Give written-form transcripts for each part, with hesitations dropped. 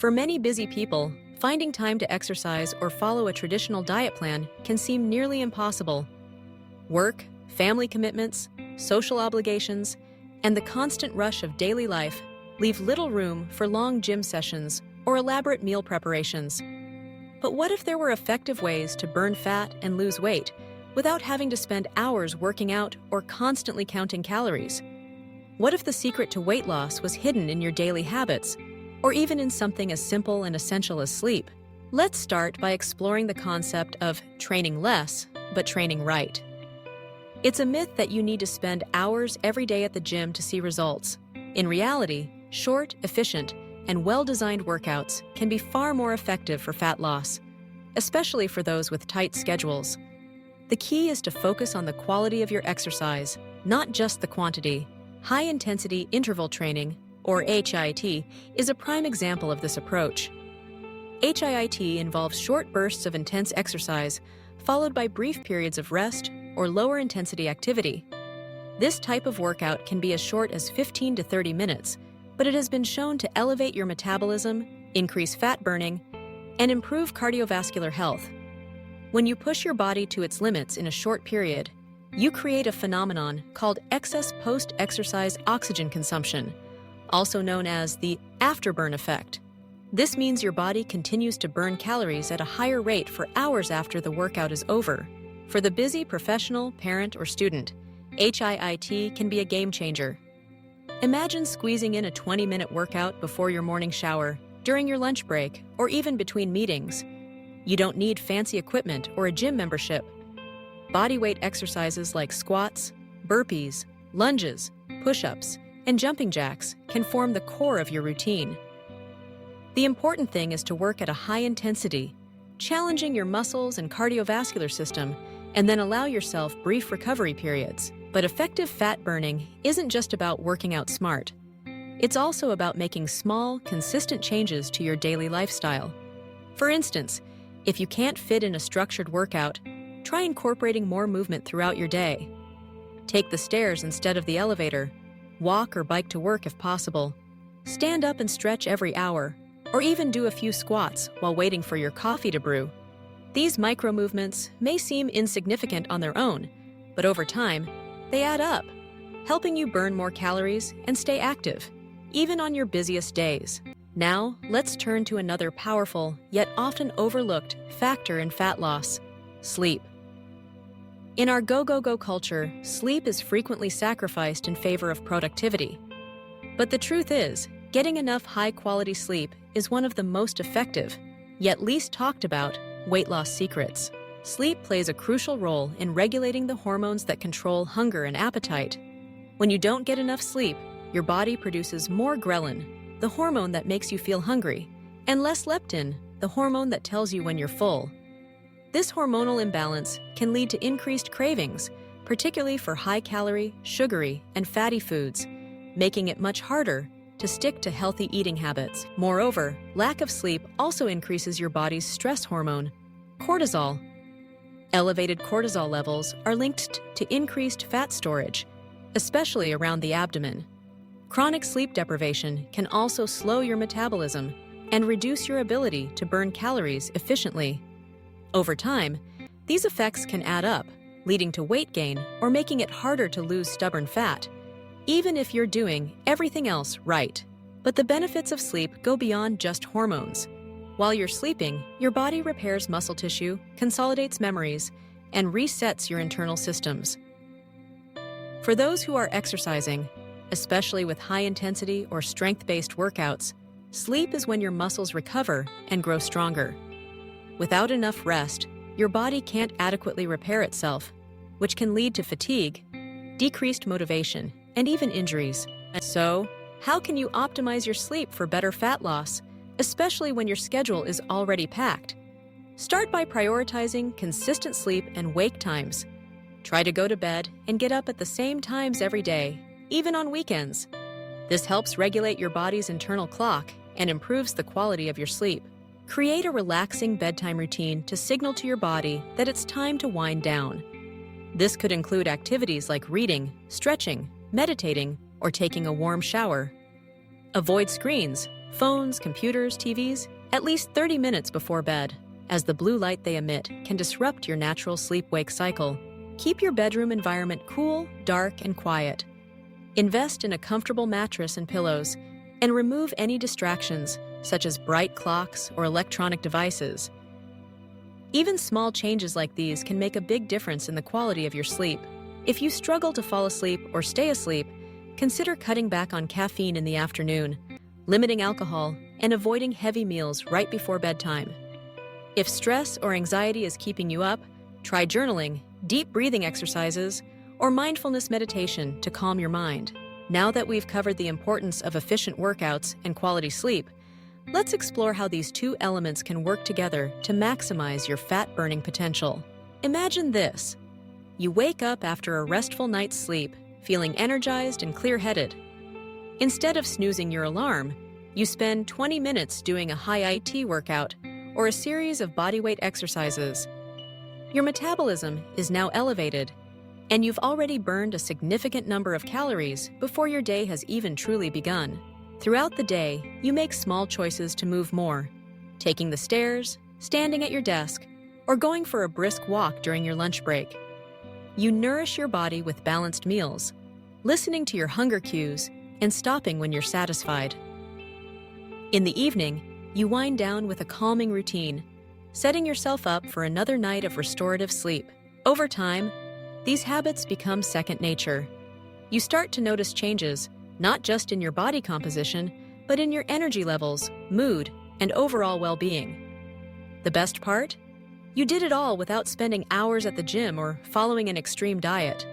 For many busy people, finding time to exercise or follow a traditional diet plan can seem nearly impossible. Work, family commitments, social obligations, and the constant rush of daily life leave little room for long gym sessions or elaborate meal preparations. But what if there were effective ways to burn fat and lose weight without having to spend hours working out or constantly counting calories? What if the secret to weight loss was hidden in your daily habits, or even in something as simple and essential as sleep? Let's start by exploring the concept of training less, but training right. It's a myth that you need to spend hours every day at the gym to see results. In reality, short, efficient, and well-designed workouts can be far more effective for fat loss, especially for those with tight schedules. The key is to focus on the quality of your exercise, not just the quantity. High-intensity interval training, or HIIT, is a prime example of this approach. HIIT involves short bursts of intense exercise, followed by brief periods of rest or lower-intensity activity. This type of workout can be as short as 15 to 30 minutes, but it has been shown to elevate your metabolism, increase fat burning, and improve cardiovascular health. When you push your body to its limits in a short period, you create a phenomenon called excess post-exercise oxygen consumption, also known as the afterburn effect. This means your body continues to burn calories at a higher rate for hours after the workout is over. For the busy professional, parent, or student, HIIT can be a game changer. Imagine squeezing in a 20-minute workout before your morning shower, during your lunch break, or even between meetings. You don't need fancy equipment or a gym membership. Bodyweight exercises like squats, burpees, lunges, push-ups, and jumping jacks can form the core of your routine. The important thing is to work at a high intensity, challenging your muscles and cardiovascular system, and then allow yourself brief recovery periods. But effective fat burning isn't just about working out smart. It's also about making small, consistent changes to your daily lifestyle. For instance, if you can't fit in a structured workout, try incorporating more movement throughout your day. Take the stairs instead of the elevator. Walk or bike to work if possible. Stand up and stretch every hour, or even do a few squats while waiting for your coffee to brew. These micro movements may seem insignificant on their own, but over time, they add up, helping you burn more calories and stay active, even on your busiest days. Now, let's turn to another powerful, yet often overlooked, factor in fat loss: sleep. In our go-go-go culture, sleep is frequently sacrificed in favor of productivity. But the truth is, getting enough high-quality sleep is one of the most effective, yet least talked about, weight loss secrets. Sleep plays a crucial role in regulating the hormones that control hunger and appetite. When you don't get enough sleep, your body produces more ghrelin, the hormone that makes you feel hungry, and less leptin, the hormone that tells you when you're full. This hormonal imbalance can lead to increased cravings, particularly for high-calorie, sugary, and fatty foods, making it much harder to stick to healthy eating habits. Moreover, lack of sleep also increases your body's stress hormone, cortisol. Elevated cortisol levels are linked to increased fat storage, especially around the abdomen. Chronic sleep deprivation can also slow your metabolism and reduce your ability to burn calories efficiently. Over time, these effects can add up, leading to weight gain or making it harder to lose stubborn fat, even if you're doing everything else right. But the benefits of sleep go beyond just hormones. While you're sleeping, your body repairs muscle tissue, consolidates memories, and resets your internal systems. For those who are exercising, especially with high-intensity or strength-based workouts, sleep is when your muscles recover and grow stronger. Without enough rest, your body can't adequately repair itself, which can lead to fatigue, decreased motivation, and even injuries. So, how can you optimize your sleep for better fat loss, especially when your schedule is already packed? Start by prioritizing consistent sleep and wake times. Try to go to bed and get up at the same times every day, even on weekends. This helps regulate your body's internal clock and improves the quality of your sleep. Create a relaxing bedtime routine to signal to your body that it's time to wind down. This could include activities like reading, stretching, meditating, or taking a warm shower. Avoid screens, phones, computers, TVs, at least 30 minutes before bed, as the blue light they emit can disrupt your natural sleep-wake cycle. Keep your bedroom environment cool, dark, and quiet. Invest in a comfortable mattress and pillows, and remove any distractions, such as bright clocks or electronic devices. Even small changes like these can make a big difference in the quality of your sleep. If you struggle to fall asleep or stay asleep, consider cutting back on caffeine in the afternoon, limiting alcohol, and avoiding heavy meals right before bedtime. If stress or anxiety is keeping you up, try journaling, deep breathing exercises, or mindfulness meditation to calm your mind. Now that we've covered the importance of efficient workouts and quality sleep, let's explore how these two elements can work together to maximize your fat-burning potential. Imagine this. You wake up after a restful night's sleep, feeling energized and clear-headed. Instead of snoozing your alarm, you spend 20 minutes doing a high-IT workout or a series of bodyweight exercises. Your metabolism is now elevated, and you've already burned a significant number of calories before your day has even truly begun. Throughout the day, you make small choices to move more, taking the stairs, standing at your desk, or going for a brisk walk during your lunch break. You nourish your body with balanced meals, listening to your hunger cues and stopping when you're satisfied. In the evening, you wind down with a calming routine, setting yourself up for another night of restorative sleep. Over time, these habits become second nature. You start to notice changes, not just in your body composition, but in your energy levels, mood, and overall well-being. The best part? You did it all without spending hours at the gym or following an extreme diet.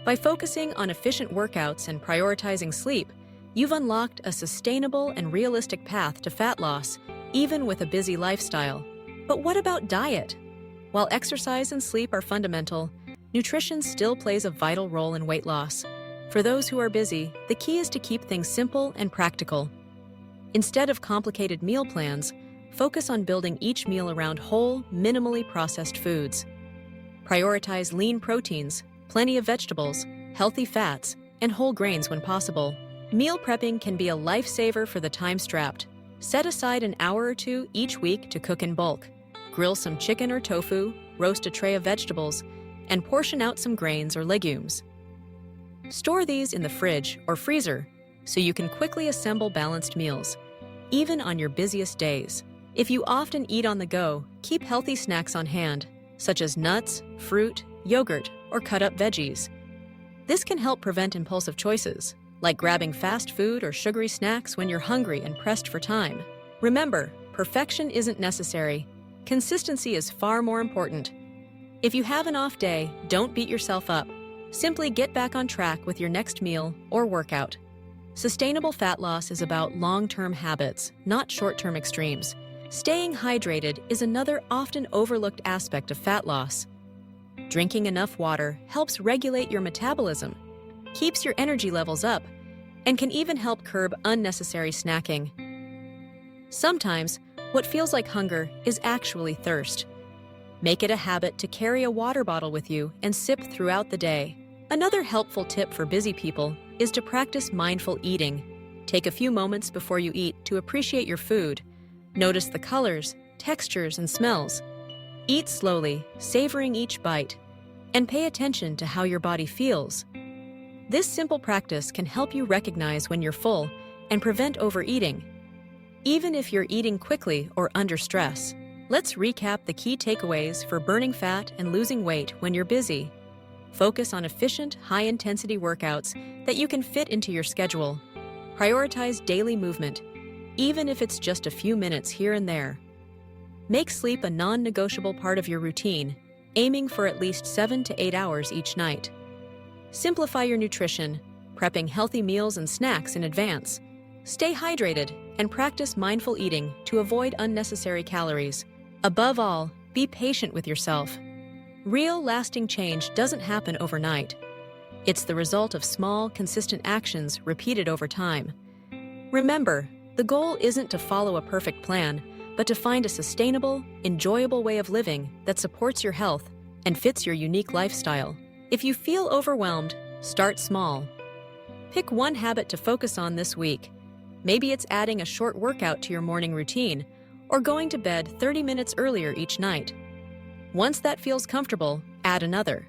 By focusing on efficient workouts and prioritizing sleep, you've unlocked a sustainable and realistic path to fat loss, even with a busy lifestyle. But what about diet? While exercise and sleep are fundamental, nutrition still plays a vital role in weight loss. For those who are busy, the key is to keep things simple and practical. Instead of complicated meal plans, focus on building each meal around whole, minimally processed foods. Prioritize lean proteins, plenty of vegetables, healthy fats, and whole grains when possible. Meal prepping can be a lifesaver for the time-strapped. Set aside an hour or two each week to cook in bulk. Grill some chicken or tofu, roast a tray of vegetables, and portion out some grains or legumes. Store these in the fridge or freezer so you can quickly assemble balanced meals, even on your busiest days. If you often eat on the go, keep healthy snacks on hand, such as nuts, fruit, yogurt, or cut-up veggies. This can help prevent impulsive choices, like grabbing fast food or sugary snacks when you're hungry and pressed for time. Remember, perfection isn't necessary. Consistency is far more important. If you have an off day, don't beat yourself up. Simply get back on track with your next meal or workout. Sustainable fat loss is about long-term habits, not short-term extremes. Staying hydrated is another often overlooked aspect of fat loss. Drinking enough water helps regulate your metabolism, keeps your energy levels up, and can even help curb unnecessary snacking. Sometimes, what feels like hunger is actually thirst. Make it a habit to carry a water bottle with you and sip throughout the day. Another helpful tip for busy people is to practice mindful eating. Take a few moments before you eat to appreciate your food. Notice the colors, textures, and smells. Eat slowly, savoring each bite, and pay attention to how your body feels. This simple practice can help you recognize when you're full and prevent overeating, even if you're eating quickly or under stress. Let's recap the key takeaways for burning fat and losing weight when you're busy. Focus on efficient, high-intensity workouts that you can fit into your schedule. Prioritize daily movement, even if it's just a few minutes here and there. Make sleep a non-negotiable part of your routine, aiming for at least 7 to 8 hours each night. Simplify your nutrition, prepping healthy meals and snacks in advance. Stay hydrated and practice mindful eating to avoid unnecessary calories. Above all, be patient with yourself. Real, lasting change doesn't happen overnight. It's the result of small, consistent actions repeated over time. Remember, the goal isn't to follow a perfect plan, but to find a sustainable, enjoyable way of living that supports your health and fits your unique lifestyle. If you feel overwhelmed, start small. Pick one habit to focus on this week. Maybe it's adding a short workout to your morning routine or going to bed 30 minutes earlier each night. Once that feels comfortable, add another.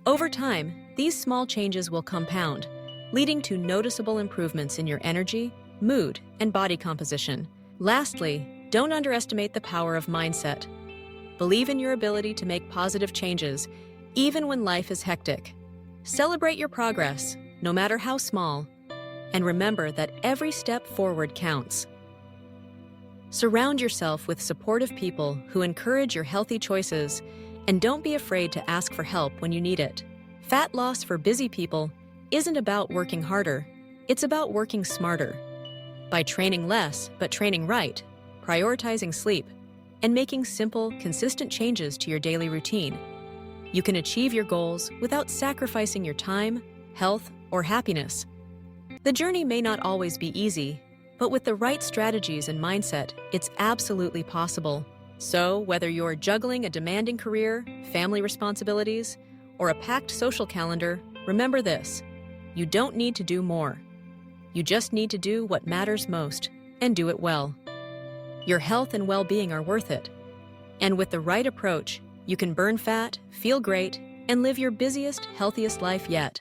Over time, these small changes will compound, leading to noticeable improvements in your energy, mood, and body composition. Lastly, don't underestimate the power of mindset. Believe in your ability to make positive changes, even when life is hectic. Celebrate your progress, no matter how small, and remember that every step forward counts. Surround yourself with supportive people who encourage your healthy choices, and don't be afraid to ask for help when you need it. Fat loss for busy people isn't about working harder, it's about working smarter. By training less, but training right, prioritizing sleep, and making simple, consistent changes to your daily routine, you can achieve your goals without sacrificing your time, health, or happiness. The journey may not always be easy, but with the right strategies and mindset, it's absolutely possible. So, whether you're juggling a demanding career, family responsibilities, or a packed social calendar, remember this: you don't need to do more. You just need to do what matters most, and do it well. Your health and well-being are worth it. And with the right approach, you can burn fat, feel great, and live your busiest, healthiest life yet.